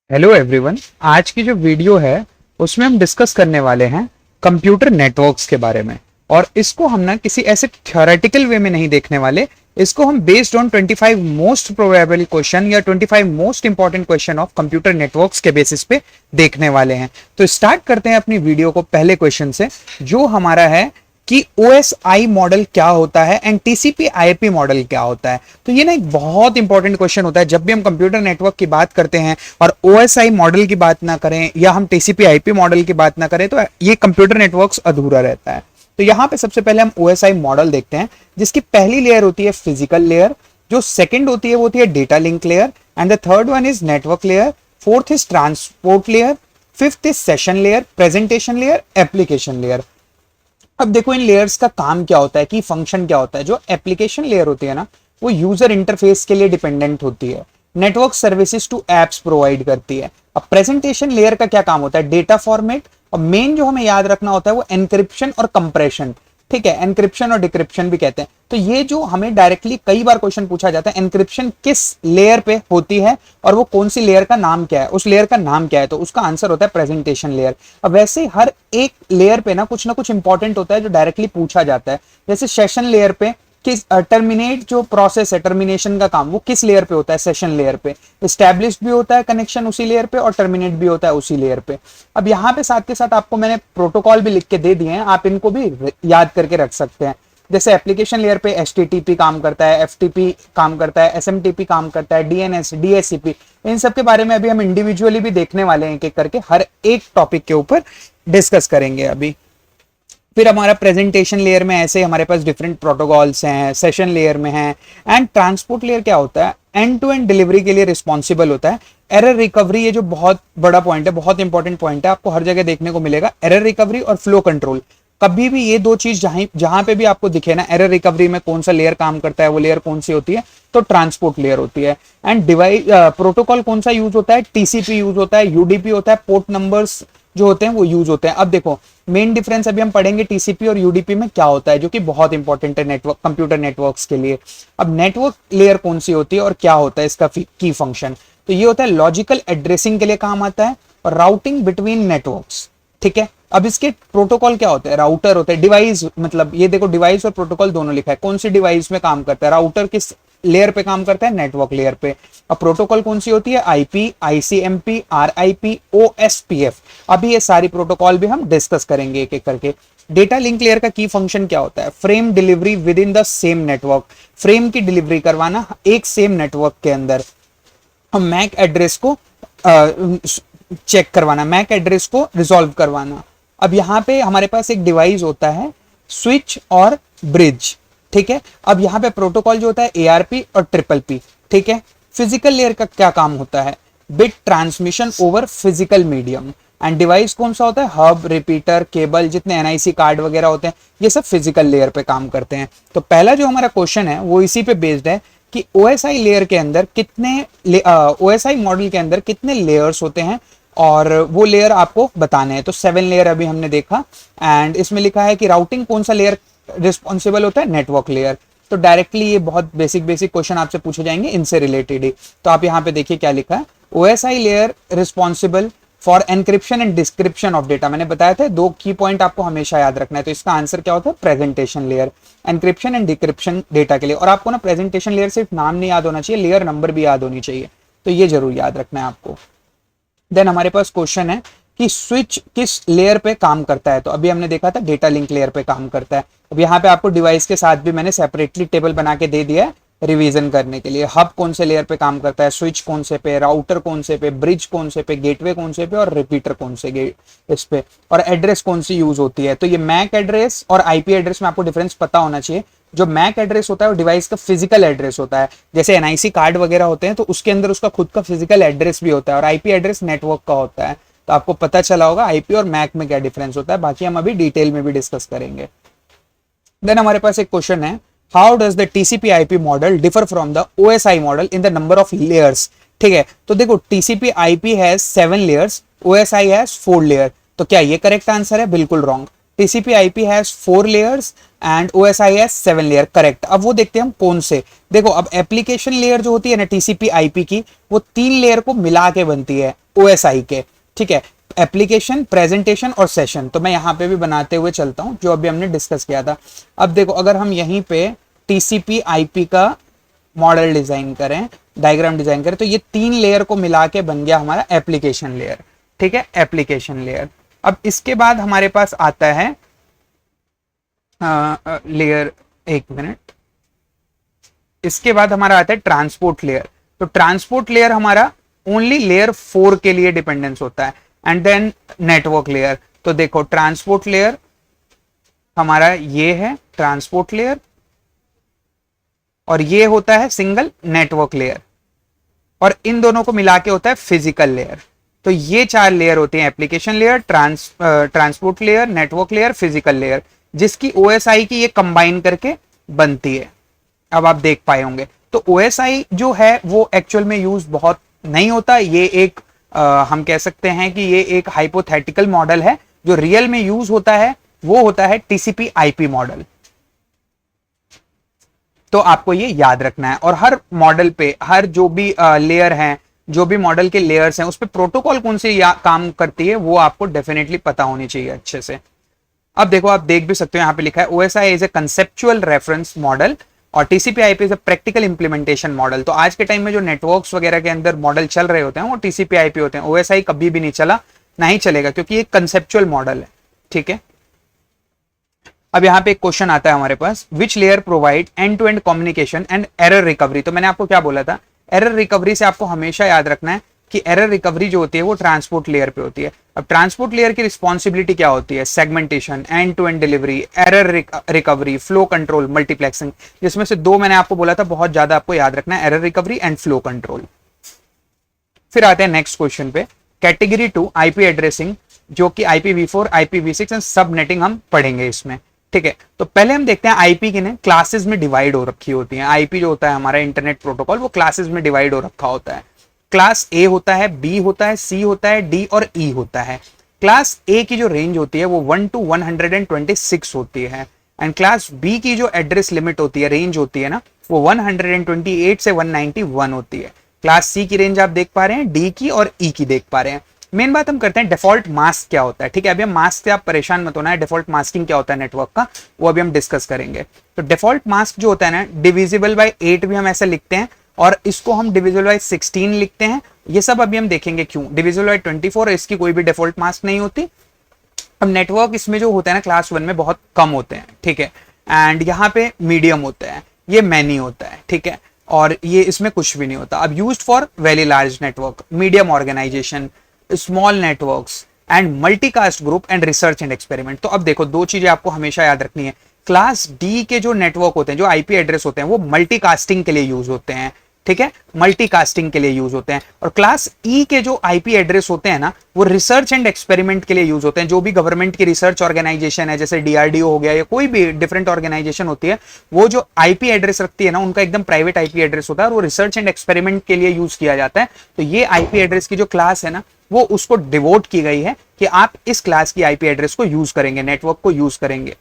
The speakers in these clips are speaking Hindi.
Hello everyone. आज की जो वीडियो है उसमें हम डिस्कस करने वाले हैं कंप्यूटर नेटवर्क्स के बारे में। और इसको हम ना किसी ऐसे थ्योरेटिकल वे में नहीं देखने वाले, इसको हम based on 25 most probable question या 25 most important question of computer networks के बेसिस पे देखने वाले हैं। तो स्टार्ट करते हैं अपनी वीडियो को पहले क्वेश्चन से, जो हमारा है कि OSI मॉडल क्या होता है एंड TCP IP मॉडल क्या होता है। तो ये ना एक बहुत इंपॉर्टेंट क्वेश्चन होता है जब भी हम कंप्यूटर नेटवर्क की बात करते हैं और OSI मॉडल की बात ना करें या हम TCP IP मॉडल की बात ना करें तो ये कंप्यूटर नेटवर्क्स अधूरा रहता है। तो यहां पे सबसे पहले हम OSI मॉडल देखते हैं, जिसकी पहली लेयर होती है फिजिकल लेयर, जो सेकंड होती है वो होती है data link layer, and the third one is network layer, fourth is transport layer, fifth is session layer, presentation layer, application layer. अब देखो इन लेयर्स का काम क्या होता है कि फंक्शन क्या होता है। जो एप्लीकेशन लेयर होती है ना, वो यूजर इंटरफेस के लिए डिपेंडेंट होती है, network services to apps provide करती है। अब प्रेजेंटेशन लेयर का क्या काम होता है, डेटा फॉर्मेट, और मेन जो हमें याद रखना होता है वो एनक्रिप्शन और कंप्रेशन। ठीक है, एनक्रिप्शन और डिक्रिप्शन भी कहते हैं। तो ये जो हमें डायरेक्टली कई बार क्वेश्चन पूछा जाता है, एनक्रिप्शन किस लेयर पे होती है और वो कौन सी लेयर का नाम क्या है, उस लेयर का नाम क्या है, तो उसका आंसर होता है प्रेजेंटेशन लेयर। अब वैसे ही हर एक लेयर पे ना कुछ इंपॉर्टेंट होता है जो डायरेक्टली पूछा जाता है। जैसे सेशन लेयर पे किस टर्मिनेट जो प्रोसेस है, टर्मिनेशन का काम वो किस लेयर पे होता है, सेशन लेयर पे। एस्टैब्लिश्ड भी होता है कनेक्शन उसी लेयर पे और टर्मिनेट भी होता है उसी लेयर पे। अब यहाँ पे साथ के साथ आपको मैंने प्रोटोकॉल भी लिख के दे दिए हैं, आप इनको भी याद करके रख सकते हैं। जैसे एप्लीकेशन लेयर पे HTTP काम करता है, FTP काम करता है, SMTP काम करता है, DNS, DHCP, इन सब के बारे में अभी हम इंडिविजुअली भी देखने वाले हैं, एक एक करके हर एक टॉपिक के ऊपर डिस्कस करेंगे अभी। फिर हमारा प्रेजेंटेशन लेयर में ऐसे हमारे पास डिफरेंट प्रोटोकॉल्स हैं, सेशन लेयर में हैं। एंड ट्रांसपोर्ट लेयर क्या होता है, एंड टू एंड डिलीवरी के लिए रिस्पॉन्सिबल होता है। एरर रिकवरी, ये जो बहुत बड़ा पॉइंट है, बहुत इंपॉर्टेंट पॉइंट है, आपको हर जगह देखने को मिलेगा। एरर रिकवरी और फ्लो कंट्रोल, कभी भी ये दो चीज जहां पे भी आपको दिखे ना, एरर रिकवरी में कौन सा लेयर काम करता है, वो लेयर कौन सी होती है, तो ट्रांसपोर्ट लेयर होती है। एंड डिवाइस प्रोटोकॉल कौन सा यूज होता है, TCP यूज होता है, UDP होता है, पोर्ट नंबर्स जो होते हैं वो यूज होते हैं। अब देखो मेन डिफरेंस अभी हम पढ़ेंगे TCP और UDP में क्या होता है, जो कि बहुत इंपॉर्टेंट है नेटवर्क, कंप्यूटर नेटवर्क्स के लिए। अब नेटवर्क लेयर कौन सी होती है और क्या होता है इसका की फंक्शन, तो ये होता है लॉजिकल एड्रेसिंग के लिए काम आता है और राउटिंग बिटवीन नेटवर्क्स। ठीक है, अब इसके प्रोटोकॉल क्या होते हैं, राउटर होते हैं, डिवाइस, मतलब ये देखो डिवाइस और प्रोटोकॉल दोनों लिखा है, कौन सी डिवाइस में काम करता है, राउटर किस लेयर पे काम करता है, नेटवर्क लेयर पे। अब प्रोटोकॉल कौन सी होती है, IP, ICMP, RIP, OSPF। अभी ये सारी प्रोटोकॉल भी हम डिस्कस करेंगे एक एक करके। डेटा लिंक लेयर का की फंक्शन क्या होता है, frame delivery with in the same network, frame की डिलीवरी करवाना एक सेम नेटवर्क के अंदर। हम मैक एड्रेस को चेक करवाना, मैक एड्रेस को रिजॉल्व करवाना। अब यहाँ पे हमारे पास एक डिवाइस होता है स्विच और ब्रिज। ठीक है, अब यहाँ पे प्रोटोकॉल जो होता है ARP और PPP। ठीक है, फिजिकल लेयर का क्या काम होता है, bit transmission over physical medium. And device कौन सा होता है, हब, रिपीटर, केबल, जितने NIC कार्ड वगैरह होते हैं ये सब फिजिकल लेयर पे काम करते हैं। तो पहला जो हमारा क्वेश्चन है वो इसी पे बेस्ड है कि OSI लेयर के अंदर कितने OSI मॉडल के अंदर कितने लेयर्स होते हैं और वो लेयर आपको बताने हैं। तो 7 लेयर अभी हमने देखा। एंड इसमें लिखा है कि राउटिंग कौन सा लेयर रिस्पॉन्सिबल होता है, नेटवर्क लेयर। तो डायरेक्टली ये बहुत बेसिक क्वेश्चन आपसे पूछे जाएंगे इनसे रिलेटेड ही। तो आप यहाँ पे देखिए क्या लिखा है, OSI layer responsible for encryption and description of data. मैंने बताया था 2 की पॉइंट आपको हमेशा याद रखना है, तो इसका आंसर क्या होता है, presentation layer, encryption and decryption data के लिए। और आपको ना प्रेजेंटेशन लेयर सिर्फ नाम नहीं याद होना चाहिए, लेयर नंबर भी याद होनी चाहिए, तो ये जरूर याद रखना है आपको। देन हमारे पास क्वेश्चन है कि स्विच किस लेयर पे काम करता है, तो अभी हमने देखा था डेटा लिंक लेयर पे काम करता है। अब यहाँ पे आपको डिवाइस के साथ भी मैंने सेपरेटली टेबल बना के दे दिया है रिवीजन करने के लिए। हब कौन से लेयर पे काम करता है, स्विच कौन से पे, राउटर कौन से पे, ब्रिज कौन से पे, गेटवे कौन से पे और रिपीटर कौन से इस पे, और एड्रेस कौन सी यूज होती है। तो ये मैक एड्रेस और IP एड्रेस में आपको डिफरेंस पता होना चाहिए। जो मैक एड्रेस होता है वो डिवाइस का फिजिकल एड्रेस होता है, जैसे NIC कार्ड वगैरह होते हैं तो उसके अंदर उसका खुद का फिजिकल एड्रेस भी होता है, और IP एड्रेस नेटवर्क का होता है। तो आपको पता चला होगा IP और मैक में क्या डिफरेंस होता है, बाकी हम अभी डिटेल में भी डिस्कस करेंगे। देन हमारे पास एक क्वेश्चन है, how does the TCP IP model differ from the OSI model in the number of layers. ठीक है, तो देखो TCP IP has 7 layers, OSI has 4 layer. तो क्या ये करेक्ट आंसर है, बिल्कुल wrong. TCP IP has 4 layers and OSI has 7 layer. Correct. अब वो देखते हैं हम कौन से। देखो अब एप्लीकेशन लेयर जो होती है ना TCP IP की, वो 3 लेयर को मिला के बनती है OSI के, ठीक है, एप्लीकेशन, प्रेजेंटेशन और सेशन। तो मैं यहाँ पे भी बनाते हुए चलता हूँ जो अभी हमने डिस्कस किया था। अब देखो अगर हम यहीं पे TCP IP का मॉडल डिजाइन करें, डायग्राम डिजाइन करें, तो ये 3 लेयर को मिला के बन गया हमारा एप्लीकेशन लेयर, ठीक है, एप्लीकेशन लेयर। अब इसके बाद हमारे पास आता है लेयर, एक मिनट, इसके बाद हमारा आता है ट्रांसपोर्ट लेयर। तो ट्रांसपोर्ट लेयर हमारा ओनली लेयर 4 के लिए डिपेंडेंस होता है। And then network layer. तो देखो ट्रांसपोर्ट लेयर हमारा ये है ट्रांसपोर्ट लेयर, और ये होता है सिंगल नेटवर्क लेयर, और इन दोनों को मिला के होता है फिजिकल लेयर। तो ये 4 लेयर होती हैं, application layer, transport layer, network layer, physical layer, जिसकी OSI की ये कंबाइन करके बनती है। अब आप देख पाए होंगे। तो OSI जो है वो एक्चुअल में यूज बहुत नहीं होता। ये एक हम कह सकते हैं कि ये एक हाइपोथेटिकल मॉडल है। जो रियल में यूज होता है वो होता है TCP IP मॉडल। तो आपको ये याद रखना है। और हर मॉडल पे, हर जो भी लेयर हैं, जो भी मॉडल के लेयर्स हैं, उस पे प्रोटोकॉल कौन से काम करती है वो आपको डेफिनेटली पता होनी चाहिए अच्छे से। अब देखो आप देख भी सकते हो यहाँ पे लिखा है OSI is a conceptual reference model और TCP IP is a practical implementation model. तो आज के टाइम में जो नेटवर्क्स वगैरह के अंदर मॉडल चल रहे होते हैं वो TCP IP होते हैं। OSI कभी भी नहीं चला, नहीं चलेगा, क्योंकि ये कंसेप्चुअल मॉडल है, ठीक है। अब यहाँ पे एक क्वेश्चन आता है हमारे पास, which layer provide end to end communication and error recovery. तो मैंने आपको क्या बोला था, एरर रिकवरी से आपको हमेशा याद रखना है कि एरर रिकवरी जो होती है वो ट्रांसपोर्ट लेयर पे होती है। अब ट्रांसपोर्ट लेयर की रिस्पॉन्सिबिलिटी क्या होती है, segmentation, end to end delivery, error recovery, flow control, multiplexing, जिसमें से 2 मैंने आपको बोला था बहुत ज्यादा आपको याद रखना है, error recovery and flow control. फिर आते हैं नेक्स्ट क्वेश्चन पे, कैटेगरी 2 IP एड्रेसिंग, जो कि IPv4, IPv6 एंड सब नेटिंग हम पढ़ेंगे इसमें, ठीक है। तो पहले हम देखते हैं आईपी की ना क्लासेस में डिवाइड हो रखी होती है। आईपी जो होता है हमारा इंटरनेट प्रोटोकॉल, वो क्लासेस में डिवाइड हो रखा होता है। क्लास ए होता है, बी होता है, सी होता है, डी और ई होता है। क्लास ए की जो रेंज होती है वो 1 to 126 होती है, एंड क्लास बी की जो एड्रेस लिमिट होती है, रेंज होती है ना, वो 128 से 191 होती है। क्लास सी की रेंज आप देख पा रहे हैं, डी की और ई की देख पा रहे हैं। मेन बात हम करते हैं डिफॉल्ट मास्क क्या होता है, ठीक है। अभी हम मास्क से आप परेशान मत होना है, डिफॉल्ट मास्किंग क्या होता है नेटवर्क का वो अभी हम डिस्कस करेंगे। तो डिफॉल्ट मास्क जो होता है ना, डिविजिबल बाय 8 भी हम ऐसे लिखते हैं, और इसको हम डिविजिबल बाय 16 लिखते हैं। ये सब अभी हम देखेंगे क्यों। डिविजिबल बाय 24 इसकी कोई भी डिफॉल्ट मास्क नहीं होती। अब नेटवर्क इसमें जो होता है ना क्लास 1 में बहुत कम होते हैं, ठीक है, एंड यहाँ पे मीडियम होता है, ये मैनी होता है, ठीक है, और ये इसमें कुछ भी नहीं होता। अब used for very large network, medium organisation, small networks and multicast group and research and experiment. तो अब देखो 2 चीजें आपको हमेशा याद रखनी है। क्लास डी के जो नेटवर्क होते हैं, जो आईपी एड्रेस होते हैं, वो मल्टीकास्टिंग के लिए यूज होते हैं, ठीक है, मल्टीकास्टिंग के लिए यूज होते हैं। और क्लास ई के जो आईपी एड्रेस होते हैं ना, वो रिसर्च एंड एक्सपेरिमेंट के लिए यूज होते हैं। जो भी गवर्नमेंट की रिसर्च ऑर्गेनाइजेशन है, जैसे डीआरडीओ हो गया या कोई भी डिफरेंट ऑर्गेनाइजेशन होती है, वो जो आईपी एड्रेस रखती है ना, उनका एकदम प्राइवेट आईपी एड्रेस होता है और वो रिसर्च एंड एक्सपेरिमेंट के लिए यूज किया जाता है। तो ये आईपी एड्रेस की जो क्लास है ना, वो उसको डिवोट की गई है कि आप इस क्लास की आईपी एड्रेस को यूज करेंगे, नेटवर्क को यूज करेंगे।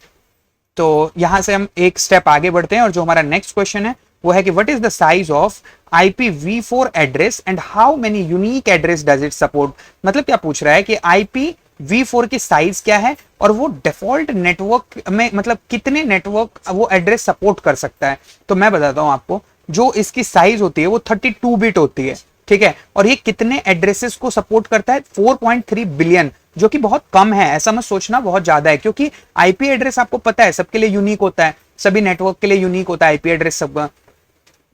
तो यहां से हम एक स्टेप आगे बढ़ते हैं, और जो हमारा नेक्स्ट क्वेश्चन है वो है कि what is the size of IPv4 address and how many unique address does it support. मतलब क्या पूछ रहा है कि IPv4 की साइज क्या है और वो डिफॉल्ट नेटवर्क में मतलब कितने नेटवर्क वो एड्रेस सपोर्ट कर सकता है। तो मैं बताता हूं आपको, जो इसकी साइज होती है वो 32 बिट होती है, ठीक है, और ये कितने एड्रेसेस को सपोर्ट करता है, 4.3 बिलियन, जो कि बहुत कम है। ऐसा मत सोचना बहुत ज्यादा है, क्योंकि आईपी एड्रेस आपको पता है सबके लिए यूनिक होता है, सभी नेटवर्क के लिए यूनिक होता है आईपी एड्रेस सबका।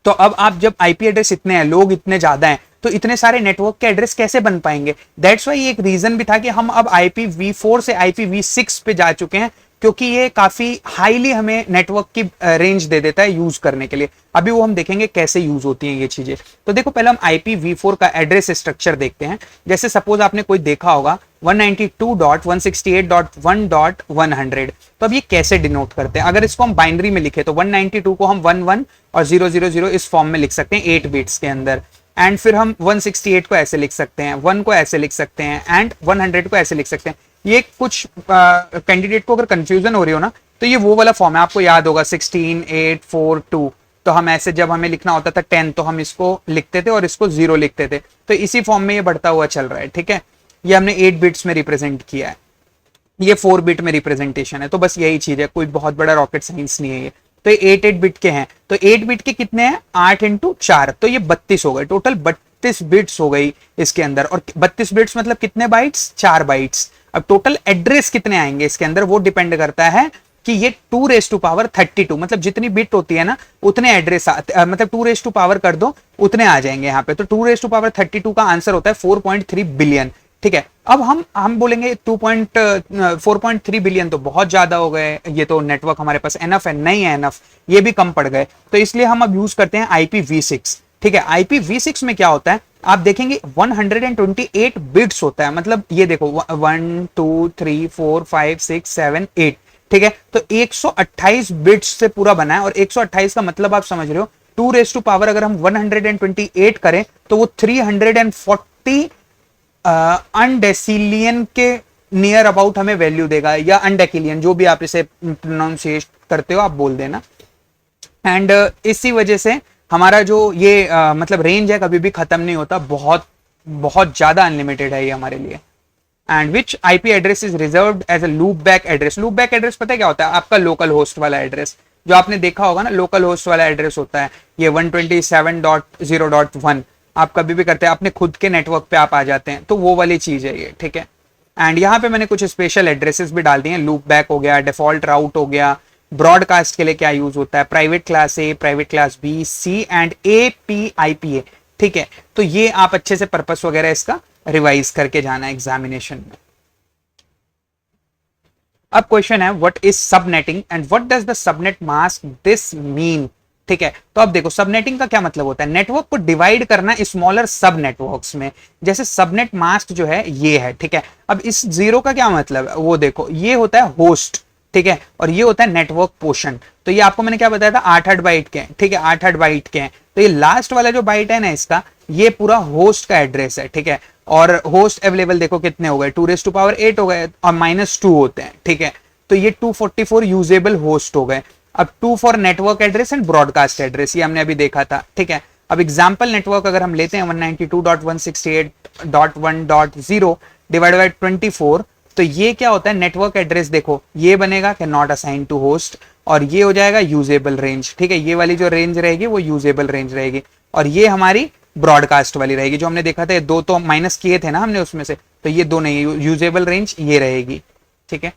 तो अब आप जब आईपी एड्रेस इतने हैं, लोग इतने ज्यादा हैं, तो इतने सारे नेटवर्क के एड्रेस कैसे बन पाएंगे। दैट्स वाई एक रीजन भी था कि हम अब IPv4 से IPv6 पे जा चुके हैं, क्योंकि ये काफी हाईली हमें नेटवर्क की रेंज दे देता है यूज करने के लिए। अभी वो हम देखेंगे कैसे यूज होती हैं ये चीजें। तो देखो पहले हम IPv4 का एड्रेस स्ट्रक्चर देखते हैं। जैसे सपोज आपने कोई देखा होगा 192.168.1.100, तो अब ये कैसे डिनोट करते हैं। अगर इसको हम बाइनरी में लिखे तो 192 को हम 11 और 000 इस फॉर्म में लिख सकते हैं 8 बिट्स के अंदर, एंड फिर हम 168 को ऐसे लिख सकते हैं, 1 को ऐसे लिख सकते हैं, एंड 100 को ऐसे लिख सकते हैं। ये कुछ कैंडिडेट को अगर कंफ्यूजन हो रही हो ना, तो ये वो वाला फॉर्म है, आपको याद होगा 16 8 4 2। तो हम ऐसे जब हमें लिखना होता था 10 तो हम इसको लिखते थे और इसको 0 लिखते थे, तो इसी फॉर्म में ये बढ़ता हुआ चल रहा है, ठीक है। ये हमने 8 बिट्स में रिप्रेजेंट किया है, ये 4 बिट में रिप्रेजेंटेशन है, तो बस यही चीज है, कोई बहुत बड़ा रॉकेट साइंस नहीं है ये। तो ये 8 बिट के हैं, तो 8 बिट के कितने हैं, 8 इंटू 4, तो ये 32 हो गए, टोटल 32 बिट्स हो गई इसके अंदर। और 32 बिट्स मतलब कितने बाइट्स, 4 बाइट्स। अब टोटल एड्रेस कितने आएंगे इसके अंदर, वो डिपेंड करता है कि ये 2⁻32 मतलब जितनी बिट होती है ना उतने एड्रेस मतलब 2 कर दो उतने आ जाएंगे यहाँ पे। तो 2⁻32 का आंसर होता है 4.3 बिलियन, ठीक है। अब हम बोलेंगे 4.3 बिलियन तो बहुत ज्यादा हो गए, ये तो नेटवर्क हमारे पास एनफ है, नहीं है एनफ, ये भी कम पड़ गए, तो इसलिए हम अब यूज करते हैं IPv6, ठीक है। IPv6 में क्या होता है, आप देखेंगे 128 बिट्स होता है, मतलब ये देखो 1 2 3 4 5 6 7 8, ठीक है। तो 128 बिट्स से पूरा बना है, और 128 का मतलब आप समझ रहे हो, 2 अगर हम 128 करें तो वो 340 अनडेसिलियन के नियर अबाउट हमें वैल्यू देगा, या अनडेकिलियन, जो भी आप इसे प्रोनाउंसिएट करते हो आप बोल देना। एंड इसी वजह से हमारा जो ये मतलब रेंज है कभी भी खत्म नहीं होता, बहुत बहुत ज्यादा अनलिमिटेड है ये हमारे लिए। And which IP address is reserved as a loopback address. Loopback address पता है क्या होता है, आपका लोकल होस्ट वाला एड्रेस, जो आपने देखा होगा ना, लोकल होस्ट वाला एड्रेस होता है ये 127.0.1। आप कभी भी करते हैं अपने खुद के नेटवर्क पे आप आ जाते हैं, तो वो वाली चीज है ये, ठीक है। एंड यहाँ पे मैंने कुछ स्पेशल एड्रेसेस भी डाल दिए हैं, लूप बैक हो गया, डिफॉल्ट राउट हो गया, ब्रॉडकास्ट के लिए क्या यूज होता है, private class A, private class B, C and APIPA, ठीक है। तो ये आप अच्छे से पर्पस वगैरह इसका रिवाइज करके जाना एग्जामिनेशन में। अब क्वेश्चन है what is subnetting and what does the subnet mask this mean, ठीक है। तो अब देखो सबनेटिंग का क्या मतलब होता है, नेटवर्क को डिवाइड करना स्मॉलर सब नेटवर्क्स में, जैसे सबनेट मास्क जो है ये है, ठीक है। अब इस 0 का क्या मतलब है, वो देखो ये होता है होस्ट, ठीक है, और ये होता है नेटवर्क पोर्शन। तो ये आपको मैंने क्या बताया था, 8 बाइट के हैं, ठीक है, 8 बाइट के हैं। तो ये लास्ट वाला जो बाइट है ना इसका, ये पूरा होस्ट का एड्रेस है, ठीक है। और होस्ट अवेलेबल देखो कितने हो गए, 2⁸8 हो गए, और -2 होते हैं, ठीक है। तो ये 244 यूजेबल होस्ट हो गए। अब 2 for network address and broadcast address, ये हमने अभी देखा था, ठीक है। अब एग्जाम्पल नेटवर्क अगर हम लेते हैं 192.168.1.0 डिवाइड बाई 24, तो ये क्या होता है, नेटवर्क एड्रेस देखो ये बनेगा कि नॉट असाइन टू होस्ट, और ये हो जाएगा यूजेबल रेंज, ठीक है। ये वाली जो रेंज रहेगी वो यूजेबल रेंज रहेगी, और ये हमारी ब्रॉडकास्ट वाली रहेगी, जो हमने देखा था, ये 2 तो माइनस किए थे ना हमने उसमें से, तो ये 2 नहीं, यूजेबल रेंज ये रहेगी, ठीक है।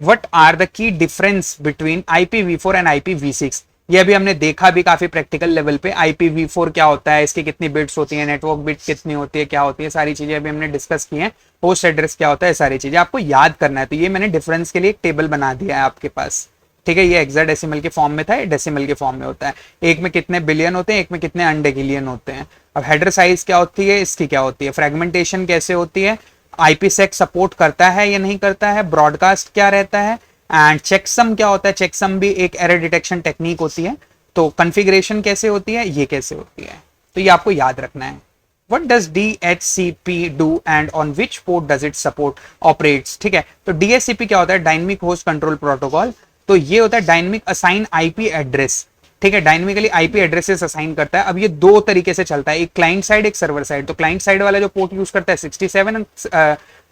What are the key difference between IPv4 and IPv6? ये अभी हमने देखा भी काफी प्रैक्टिकल लेवल पे, IPv4 क्या होता है, इसकी कितनी बिट्स होती हैं, नेटवर्क बिट कितनी होती है, क्या होती है, सारी चीजें अभी हमने डिस्कस की हैं। होस्ट एड्रेस क्या होता है, सारी चीजें आपको याद करना है। तो ये मैंने डिफरेंस के लिए एक टेबल बना दिया है आपके पास, ठीक है। ये हेक्साडेसिमल के फॉर्म में था, ये डेसिमल के फॉर्म में होता है। एक में कितने बिलियन होते हैं, एक में कितने अनडेकिलियन होते हैं। अब हेडर साइज क्या होती है, इसकी क्या होती है, फ्रेगमेंटेशन कैसे होती है, IPsec सपोर्ट करता है या नहीं करता है, ब्रॉडकास्ट क्या रहता है, एंड चेकसम क्या होता है। चेकसम भी एक एरर डिटेक्शन टेक्निक होती है। तो कॉन्फ़िगरेशन कैसे होती है, ये कैसे होती है, तो ये आपको याद रखना है। What does DHCP do and on which port does it support operates, ठीक है। तो DHCP क्या होता है, डायनेमिक होस्ट कंट्रोल प्रोटोकॉल। तो ये होता है डायनेमिक असाइन IP एड्रेस, ठीक है, डायनेमिकली IP एड्रेसेस असाइन करता है। अब ये 2 तरीके से चलता है, एक क्लाइंट साइड एक सर्वर साइड। तो क्लाइंट साइड वाला जो पोर्ट यूज करता है 67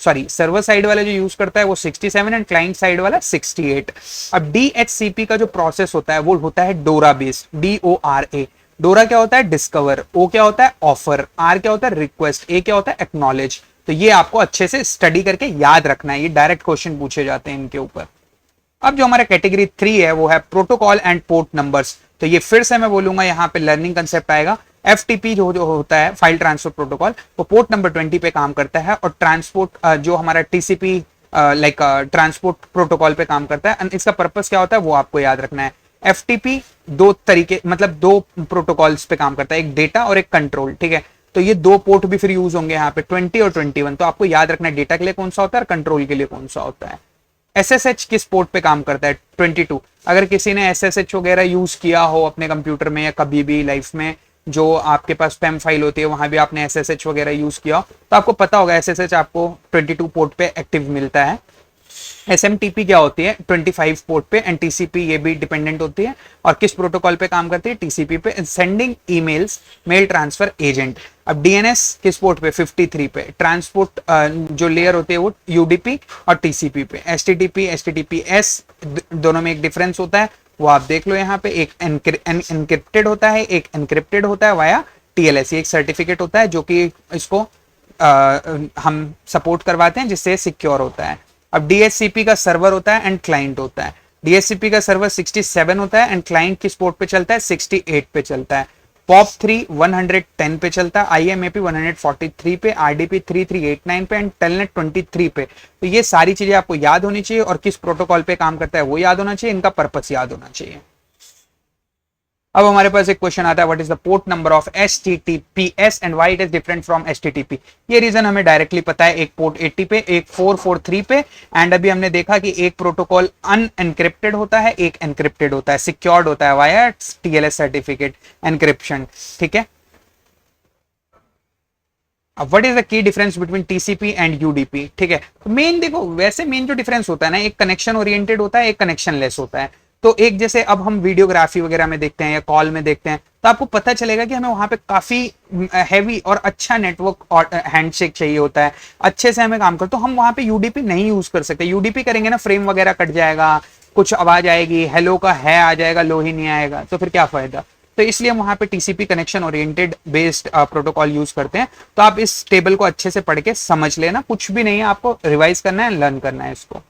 सॉरी सर्वर साइड वाला जो यूज करता है वो 67 एंड क्लाइंट साइड वाला 68। अब DHCP का जो प्रोसेस होता है वो होता है डोरा बेस्ड, DORA। डोरा क्या होता है, डिस्कवर, O क्या होता है, ऑफर, R क्या होता है, रिक्वेस्ट, A क्या होता है, एक्नॉलेज। तो ये आपको अच्छे से स्टडी करके याद रखना है, ये डायरेक्ट क्वेश्चन पूछे जाते हैं इनके ऊपर। अब जो हमारा कैटेगरी 3 है वो है प्रोटोकॉल एंड पोर्ट नंबर्स। तो ये फिर से मैं बोलूंगा, यहाँ पे लर्निंग कंसेप्ट आएगा। FTP जो होता है फाइल ट्रांसफर प्रोटोकॉल, वो पोर्ट नंबर 20 पे काम करता है, और ट्रांसपोर्ट जो हमारा TCP लाइक ट्रांसपोर्ट प्रोटोकॉल पे काम करता है। इसका पर्पस क्या होता है वो आपको याद रखना है। FTP 2 तरीके मतलब 2 प्रोटोकॉल्स पे काम करता है, एक डेटा और एक कंट्रोल, ठीक है। तो ये 2 पोर्ट भी फिर यूज होंगे यहाँ पे 20 और 21। तो आपको याद रखना है डेटा के लिए कौन सा होता है और कंट्रोल के लिए कौन सा होता है। SSH किस पोर्ट पे काम करता है, 22। अगर किसी ने SSH वगैरह यूज किया हो अपने कंप्यूटर में या कभी भी लाइफ में, जो आपके पास स्पैम फाइल होती है वहां भी आपने SSH वगैरह यूज किया तो आपको पता होगा SSH आपको 22 पोर्ट पे एक्टिव मिलता है। SMTP क्या होती है 25 पोर्ट पे, एंड TCP ये भी डिपेंडेंट होती है। और किस प्रोटोकॉल पे काम करती है? TCP पे, sending emails, mail transfer agent. अब DNS किस पोर्ट पे? 53 पे। ट्रांसपोर्ट जो लेयर होती है वो UDP और TCP पे। HTTP HTTPS दोनों में एक डिफरेंस होता है, वो आप देख लो यहाँ पे। एक एनक्रिप्टेड होता है, एक एनक्रिप्टेड होता है वाया TLS। एक सर्टिफिकेट होता है जो कि इसको हम सपोर्ट करवाते हैं जिससे सिक्योर होता है। अब DHCP का सर्वर होता है एंड क्लाइंट होता है। DHCP का सर्वर 67 होता है एंड क्लाइंट किस पोर्ट पे चलता है? 68 पे चलता है। POP3 110 पे चलता है, IMAP 143 पे, RDP 3389 पे एंड टेलनेट 23 पे। तो ये सारी चीजें आपको याद होनी चाहिए और किस प्रोटोकॉल पे काम करता है वो याद होना चाहिए, इनका पर्पस याद होना चाहिए। अब हमारे पास एक क्वेश्चन आता है, what is the port number of HTTPS and why it is different from HTTP। ये रीजन हमें डायरेक्टली पता है, एक पोर्ट 80 पे, एक 443 पे। एंड अभी हमने देखा कि एक प्रोटोकॉल अनएनक्रिप्टेड होता है, एक एनक्रिप्टेड होता है, सिक्योर्ड होता है वाया TLS सर्टिफिकेट एनक्रिप्शन। ठीक है, अब what is the key difference between TCP and UDP। ठीक है, तो मेन देखो, वैसे मेन जो डिफरेंस होता है ना, एक कनेक्शन ओरिएंटेड होता है, एक कनेक्शन लेस होता है। तो एक जैसे अब हम वीडियोग्राफी वगैरह में देखते हैं या कॉल में देखते हैं तो आपको पता चलेगा कि हमें वहां पे काफी हैवी और अच्छा नेटवर्क और हैंडशेक चाहिए होता है, अच्छे से हमें काम कर, तो हम वहां पे UDP नहीं यूज कर सकते। UDP करेंगे ना फ्रेम वगैरह कट जाएगा, कुछ आवाज आएगी, हेलो का है आ जाएगा, लो ही नहीं आएगा, तो फिर क्या फायदा। तो इसलिए हम वहां पे TCP connection oriented based protocol use करते हैं। तो आप इस टेबल को अच्छे से पढ़ के समझ लेना, कुछ भी नहीं है, आपको रिवाइज करना है, लर्न करना है इसको।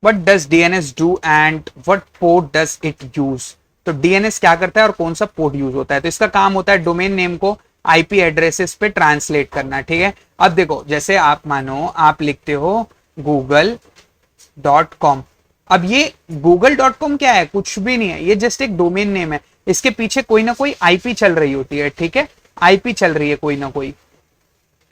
What does DNS do and what port does it use? तो DNS क्या करता है और कौन सा पोर्ट यूज होता है? तो इसका काम होता है डोमेन नेम को IP एड्रेसेस पे ट्रांसलेट करना। ठीक है, अब देखो जैसे आप मानो आप लिखते हो google.com। अब ये google.com क्या है? कुछ भी नहीं है, ये जस्ट एक डोमेन नेम है। इसके पीछे कोई ना कोई IP चल रही होती है। ठीक है, IP चल रही है कोई ना कोई,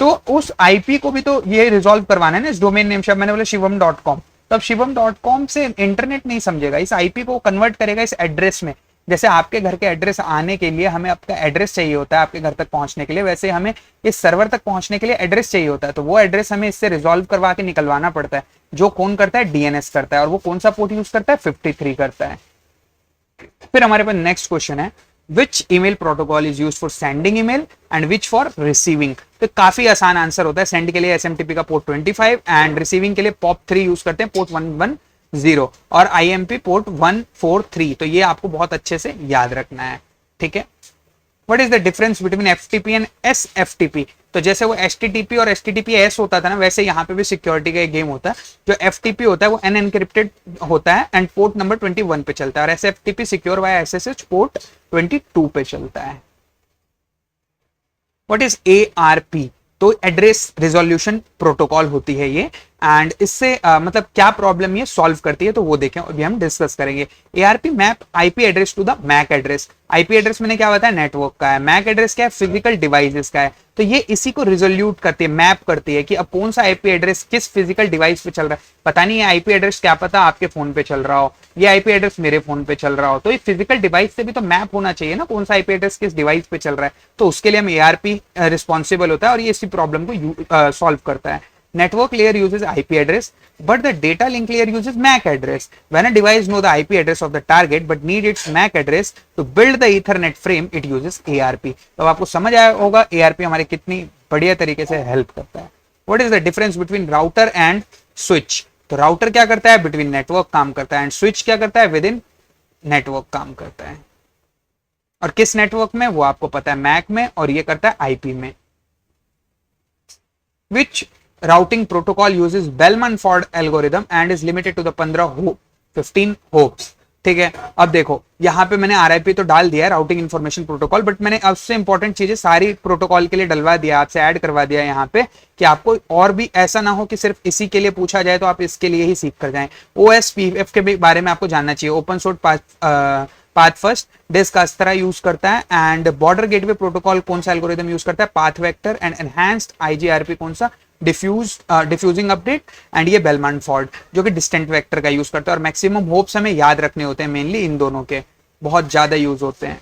तो उस IP को भी तो ये रिजॉल्व करवाना है ना इस डोमेन नेम से। मैंने बोला shivam.com, तब shivam.com से इंटरनेट नहीं समझेगा, इस IP को कन्वर्ट करेगा इस एड्रेस में। जैसे आपके घर के एड्रेस आने के लिए हमें आपका एड्रेस चाहिए होता है आपके घर तक पहुंचने के लिए, वैसे हमें इस सर्वर तक पहुंचने के लिए एड्रेस चाहिए होता है। तो वो एड्रेस हमें इससे रिजॉल्व करवा के निकलवाना पड़ता है, जो कौन करता है? DNS करता है। और वो कौन सा पोर्ट यूज करता है? 53 करता है। फिर हमारे पास नेक्स्ट क्वेश्चन है, which email protocol is use for sending email and which for receiving. तो काफी आसान आंसर होता है। सेंड के लिए SMTP का पोर्ट 25 एंड रिसीविंग के लिए POP3 यूज करते हैं, पोर्ट 110 और IMP पोर्ट 143। तो ये आपको बहुत अच्छे से याद रखना है। ठीक है, what is the difference between FTP and SFTP। तो जैसे वो HTTP और HTTPS होता था ना, वैसे यहाँ पे भी सिक्योरिटी का एक गेम होता है। जो FTP होता है वो अनएनक्रिप्टेड होता है एंड पोर्ट नंबर 21 पे चलता है, और SFTP secure via SSH port 22 पे चलता है। What is ARP। तो एड्रेस रिजोल्यूशन प्रोटोकॉल होती है ये, एंड इससे मतलब क्या प्रॉब्लम ये सॉल्व करती है तो वो देखें, अभी हम डिस्कस करेंगे। ARP map IP address to the MAC address. IP address मैंने क्या बताया? नेटवर्क का है। MAC एड्रेस क्या है? फिजिकल डिवाइसेस का है। तो ये इसी को रिजोल्यूट करती है, मैप करती है कि अब कौन सा IP एड्रेस किस फिजिकल डिवाइस पे चल रहा है। पता नहीं है IP एड्रेस, क्या पता आपके फोन पे चल रहा हो, ये IP एड्रेस मेरे फोन पे चल रहा हो। तो ये फिजिकल डिवाइस से भी तो मैप होना चाहिए ना, कौन सा IP एड्रेस किस डिवाइस पे चल रहा है। तो उसके लिए हम ARP रिस्पॉन्सिबल होता है और ये इसी प्रॉब्लम को सॉल्व करता है। Network layer uses IP address, but the data link layer uses MAC address. When a device knows the IP address of the target but need its MAC address to build the Ethernet frame, it uses ARP. तो आपको समझ आया होगा ARP हमारे कितनी बढ़िया तरीके से हेल्प करता है। What is the difference between router and switch? तो राउटर क्या करता है? बिटवीन नेटवर्क काम करता है, एंड स्विच क्या करता है? विद इन नेटवर्क काम करता है। और किस नेटवर्क में? वो आपको पता है, मैक में, और ये करता है आईपी में। Which routing protocol uses Bellman-Ford algorithm and is limited to the 15 hops? ठीक है, अब देखो यहाँ पे मैंने RIP तो डाल दिया है, राउटिंग इंफॉर्मेशन प्रोटोकॉल, बट मैंने उससे इंपॉर्टेंट चीजें सारी प्रोटोकॉल के लिए डलवा दिया, आपसे ऐड करवा दिया यहाँ पे, कि आपको और भी ऐसा ना हो कि सिर्फ इसी के लिए पूछा जाए तो आप इसके लिए ही सीख कर जाएं। OSPF के बारे में आपको जानना चाहिए, open source path first Dijkstra use करता है, एंड बॉर्डर गेटवे प्रोटोकॉल कौन सा एल्गोरिथम यूज करता है? Path vector, and enhanced IGRP कौन सा? डिफ्यूजिंग अपडेट, एंड ये बेलमैन फोर्ड जो कि डिस्टेंट वेक्टर का यूज करता है। और मैक्सिमम होप्स हमें याद रखने होते हैं, मेनली इन दोनों के बहुत ज्यादा यूज होते हैं।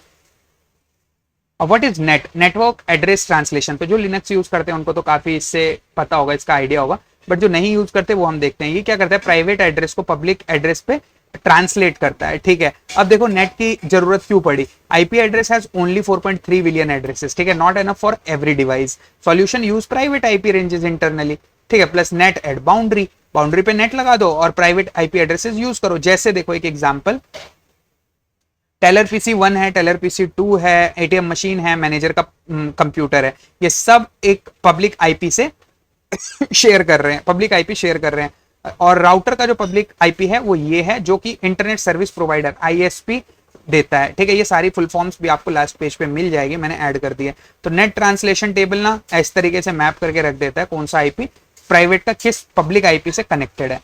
और what is net, network address translation. तो जो लिनक्स यूज करते हैं उनको तो काफी इससे पता होगा, इसका आइडिया होगा, बट जो नहीं यूज करते वो हम देखते हैं। ये क्या करता है, प्राइवेट एड्रेस को पब्लिक एड्रेस पे ट्रांसलेट करता है, ठीक है। अब देखो नेट की जरूरत क्यों पड़ी, IP address has only 4.3 billion addresses, ठीक है, not enough for every device. Solution use private IP ranges internally, ठीक है, plus NAT at boundary, boundary पे नेट लगा दो और प्राइवेट आईपी एड्रेसेस यूज करो। जैसे देखो एक एग्जांपल, टेलर पीसी 1 है, टेलर पीसी 2 है, एटीएम मशीन है, मैनेजर का कंप्यूटर है, ये सब एक पब्लिक आईपी से शेयर कर रहे हैं, पब्लिक आईपी शेयर कर रहे हैं। और राउटर का जो पब्लिक आईपी है वो ये है, जो कि इंटरनेट सर्विस प्रोवाइडर आईएसपी देता है, ठीक है। ये सारी फुल फॉर्म्स भी आपको लास्ट पेज पे मिल जाएगी, मैंने ऐड कर दिया। तो नेट ट्रांसलेशन टेबल ना इस तरीके से मैप करके रख देता है कौन सा आईपी प्राइवेट का किस पब्लिक आईपी से कनेक्टेड है।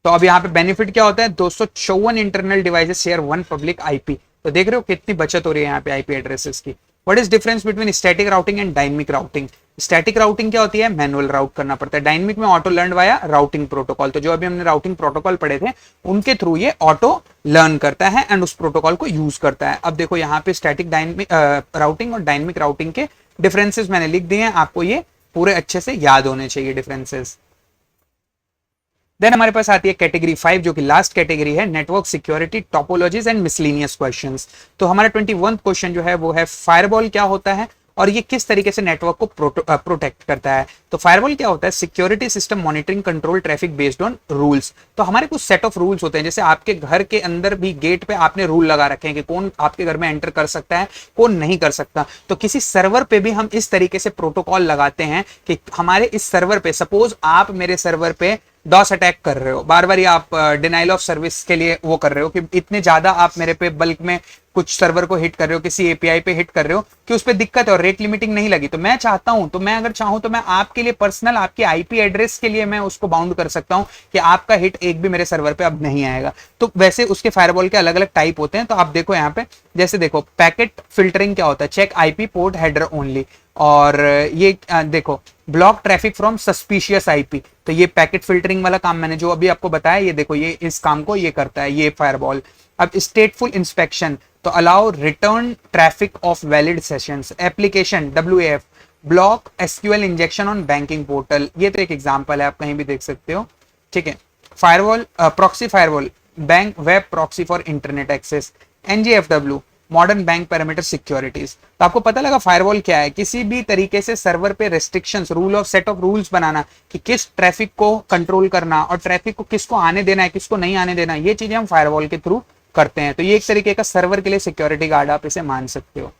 तो अब यहाँ पे बेनिफिट क्या होता है, 254 internal devices share one public IP. तो देख रहे हो कितनी बचत हो रही है यहाँ पे आईपी एड्रेसेस की। What is difference between static routing and dynamic routing. Static routing क्या होती है, मैनुअल राउट करना पड़ता है। डायनेमिक में auto learn via routing protocol. तो जो अभी हमने राउटिंग प्रोटोकॉल पढ़े थे उनके थ्रू ये ऑटो लर्न करता है एंड उस प्रोटोकॉल को यूज करता है। अब देखो यहाँ पे स्टैटिक डायनेमिक राउटिंग और डायनेमिक राउटिंग के डिफरेंसेस मैंने लिख दिए हैं, आपको ये पूरे अच्छे से याद होने चाहिए डिफरेंसेस। देन हमारे पास आती है कैटेगरी 5 जो कि लास्ट कैटेगरी है, network security topologies and miscellaneous questions. तो हमारा 21वां क्वेश्चन जो है वो है फायरवॉल क्या होता है और ये किस तरीके से नेटवर्क को प्रोटेक्ट करता है। तो फायरवॉल क्या होता है, security system monitoring control traffic based on rules. तो हमारे कुछ सेट ऑफ रूल्स होते हैं, जैसे आपके घर के अंदर भी गेट पे आपने रूल लगा रखे हैं कि कौन आपके घर में एंटर कर सकता है कौन नहीं कर सकता। तो किसी सर्वर पे भी हम इस तरीके से प्रोटोकॉल लगाते हैं कि हमारे इस सर्वर पे, सपोज आप मेरे सर्वर पे डॉस अटैक कर रहे हो, बार बार आप डिनाइल ऑफ सर्विस के लिए वो कर रहे हो कि इतने ज्यादा आप मेरे पे बल्क में कुछ सर्वर को हिट कर रहे हो, किसी एपीआई पे हिट कर रहे हो कि उस पे दिक्कत है और रेट लिमिटिंग नहीं लगी। तो मैं चाहता हूं, तो मैं अगर चाहूं तो मैं आपके लिए पर्सनल आपकी आईपी एड्रेस के लिए मैं उसको बाउंड कर सकता हूं कि आपका हिट एक भी मेरे सर्वर पे अब नहीं आएगा। तो वैसे उसके फायरवॉल के अलग अलग टाइप होते हैं। तो आप देखो यहाँ पे, जैसे देखो पैकेट फिल्टरिंग क्या होता है, check IP port header only. और ये देखो block traffic from suspicious IP. तो ये पैकेट फिल्टरिंग वाला काम मैंने जो अभी आपको बताया, ये देखो ये इस काम को ये करता है ये फायरवॉल। अब स्टेटफुल इंस्पेक्शन, तो allow return traffic of valid sessions. Application WAF, block SQL injection on banking portal. ये तो एक एग्जांपल है, आप कहीं भी देख सकते हो, ठीक है। Firewall, proxy firewall, bank web proxy for internet access. NGFW, modern bank parameter securities. तो आपको पता लगा फायरवॉल क्या है, किसी भी तरीके से सर्वर पे restrictions, rule of set of rules बनाना कि किस ट्रैफिक को कंट्रोल करना और ट्रैफिक को किसको आने देना है किसको नहीं आने देना, ये चीजें हम फायरवॉल के थ्रू करते हैं। तो ये एक तरीके का सर्वर के लिए सिक्योरिटी गार्ड आप इसे मान सकते हो।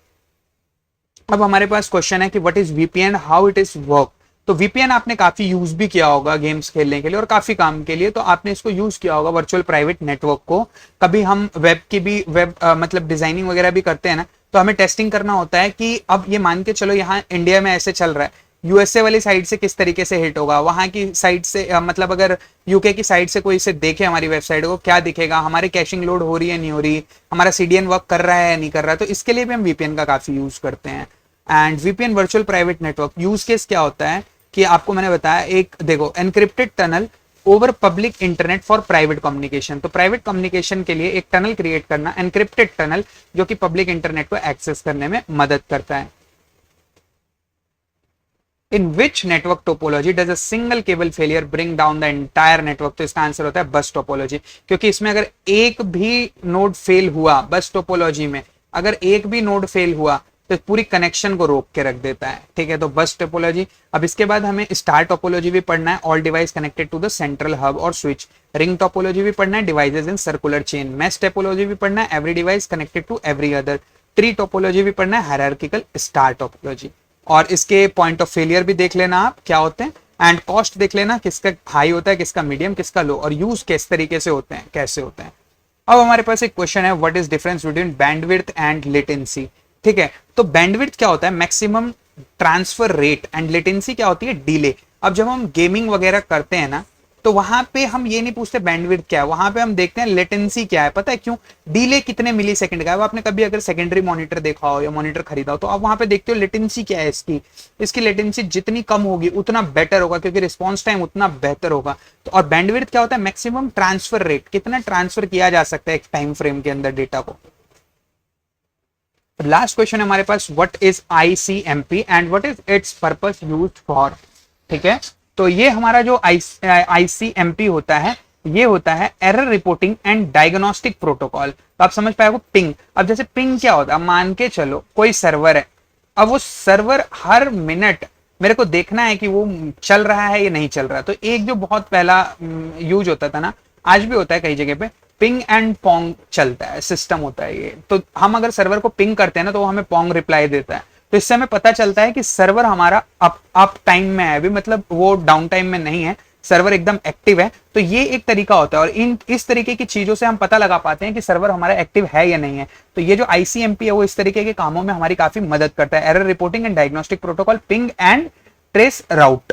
अब हमारे पास क्वेश्चन है कि what is VPN, how it is work. तो वीपीएन आपने काफी यूज भी किया होगा गेम्स खेलने के लिए और काफी काम के लिए, तो आपने इसको यूज किया होगा वर्चुअल प्राइवेट नेटवर्क को। कभी हम वेब की भी मतलब डिजाइनिंग वगैरह भी करते हैं ना, तो हमें टेस्टिंग करना होता है कि अब ये मान के चलो यहाँ इंडिया में ऐसे चल रहा है, यूएसए वाली साइड से किस तरीके से हिट होगा, वहां की साइड से मतलब अगर यूके की साइड से कोई इसे देखे हमारी वेबसाइट को क्या दिखेगा, हमारी कैशिंग लोड हो रही है नहीं हो रही, हमारा सीडीएन वर्क कर रहा है या नहीं कर रहा है। तो इसके लिए भी हम वीपीएन का काफी यूज करते हैं। And VPN virtual private network use case क्या होता है कि आपको मैंने बताया, एक देखो encrypted tunnel over public internet for private communication. तो प्राइवेट कम्युनिकेशन के लिए एक टनल क्रिएट करना, एनक्रिप्टेड टनल, जो कि पब्लिक इंटरनेट को एक्सेस करने में मदद करता है। In which network topology does a single cable failure bring down the entire network. तो इसका आंसर होता है बस टोपोलॉजी, क्योंकि इसमें अगर एक भी नोड फेल हुआ, बस टोपोलॉजी में अगर एक भी नोड फेल हुआ तो पूरी कनेक्शन को रोक के रख देता है, ठीक है। तो बस टोपोलॉजी। अब इसके बाद हमें स्टार टोपोलॉजी भी पढ़ना है, all device connected to the central hub और स्विच। रिंग टोपोलॉजी भी पढ़ना है, devices in circular chain. Mesh topology भी पढ़ना है, every device connected to every other. Tree topology भी पढ़ना है, हायरार्किकल स्टार टोपोलॉजी। और इसके पॉइंट ऑफ फेलियर भी देख लेना आप क्या होते हैं, एंड कॉस्ट देख लेना किसका हाई होता है किसका मीडियम किसका लो, और यूज किस तरीके से होते हैं कैसे होते हैं। अब हमारे पास एक क्वेश्चन है, what is difference between bandwidth and latency, ठीक है। तो बैंडविड्थ क्या होता है, maximum transfer rate, and latency क्या होती है, डिले। अब जब हम गेमिंग वगैरह करते हैं ना, तो वहां पे हम ये नहीं पूछते बैंडविड्थ क्या है, वहां पे हम देखते हैं लेटेंसी क्या है। पता है क्यों, डिले कितने मिली सेकंड का है। आपने कभी अगर सेकेंडरी मॉनिटर देखा हो या मॉनिटर खरीदा हो, तो आप वहां पे देखते हो लेटेंसी क्या है इसकी लेटेंसी जितनी कम होगी उतना बेटर होगा, क्योंकि रिस्पॉन्स टाइम उतना बेहतर होगा। तो और बैंडविड्थ क्या होता है, मैक्सिमम ट्रांसफर रेट, कितना ट्रांसफर किया जा सकता है एक टाइम फ्रेम के अंदर डेटा को। लास्ट क्वेश्चन है हमारे पास, what is ICMP and what is its purpose used for. ठीक है, तो ये हमारा जो आईसीएमपी होता है, ये होता है error reporting and diagnostic protocol. तो आप समझ पाएगा पिंग। अब जैसे पिंग क्या होता है, मान के चलो कोई सर्वर है, अब वो सर्वर हर मिनट मेरे को देखना है कि वो चल रहा है या नहीं चल रहा है। तो एक जो बहुत पहला यूज होता था ना, आज भी होता है कई जगह पे, पिंग एंड पोंग चलता है, सिस्टम होता है ये। तो हम अगर सर्वर को पिंग करते हैं ना, तो वो हमें पोंग रिप्लाई देता है। तो इससे हमें पता चलता है कि सर्वर हमारा अप टाइम में है अभी, मतलब वो डाउन टाइम में नहीं है, सर्वर एकदम एक्टिव है। तो ये एक तरीका होता है, और इस तरीके की चीजों से हम पता लगा पाते हैं कि सर्वर हमारा एक्टिव है या नहीं है। तो ये जो आईसीएमपी है वो इस तरीके के कामों में हमारी काफी मदद करता है, error reporting and diagnostic protocol, ping and trace route.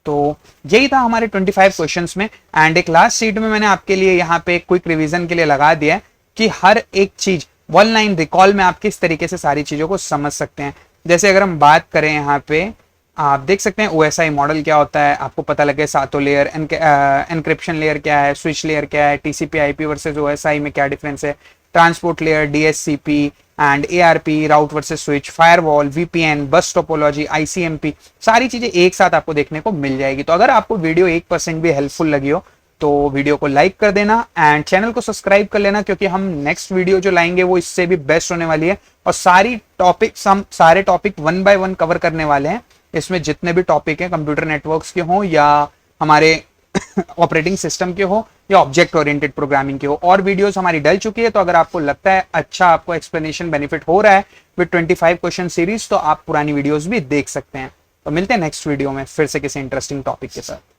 तो यही था हमारे 25 क्वेश्चंस में। एंड एक लास्ट शीट में मैंने आपके लिए यहाँ पे क्विक रिवीजन के लिए लगा दिया है कि हर एक चीज वन लाइन रिकॉल में आप किस तरीके से सारी चीजों को समझ सकते हैं। जैसे अगर हम बात करें यहाँ पे, आप देख सकते हैं ओएसआई मॉडल क्या होता है, आपको पता लगे सातों लेयर, एनक्रिप्शन लेयर क्या है, स्विच लेयर क्या है, टीसीपी आईपी वर्सेस ओएसआई में क्या डिफरेंस है, transport layer, DSCP and ARP, route versus switch, firewall, VPN, बस टोपोलॉजी, आईसीएमपी, सारी चीजें एक साथ आपको देखने को मिल जाएगी। तो अगर आपको वीडियो 1% भी हेल्पफुल लगी हो तो वीडियो को लाइक कर देना एंड चैनल को सब्सक्राइब कर लेना, क्योंकि हम नेक्स्ट वीडियो जो लाएंगे वो इससे भी बेस्ट होने वाली है। और सारे टॉपिक 1 by 1 कवर करने वाले हैं। इसमें जितने भी टॉपिक हैं, कंप्यूटर नेटवर्क्स के हों या हमारे ऑपरेटिंग सिस्टम के हो या ऑब्जेक्ट ओरिएंटेड प्रोग्रामिंग के हो, और वीडियोस हमारी डल चुकी है। तो अगर आपको लगता है अच्छा, आपको एक्सप्लेनेशन बेनिफिट हो रहा है विद 25 क्वेश्चन सीरीज, तो आप पुरानी वीडियोस भी देख सकते हैं। तो मिलते हैं नेक्स्ट वीडियो में फिर से किसी इंटरेस्टिंग टॉपिक के साथ।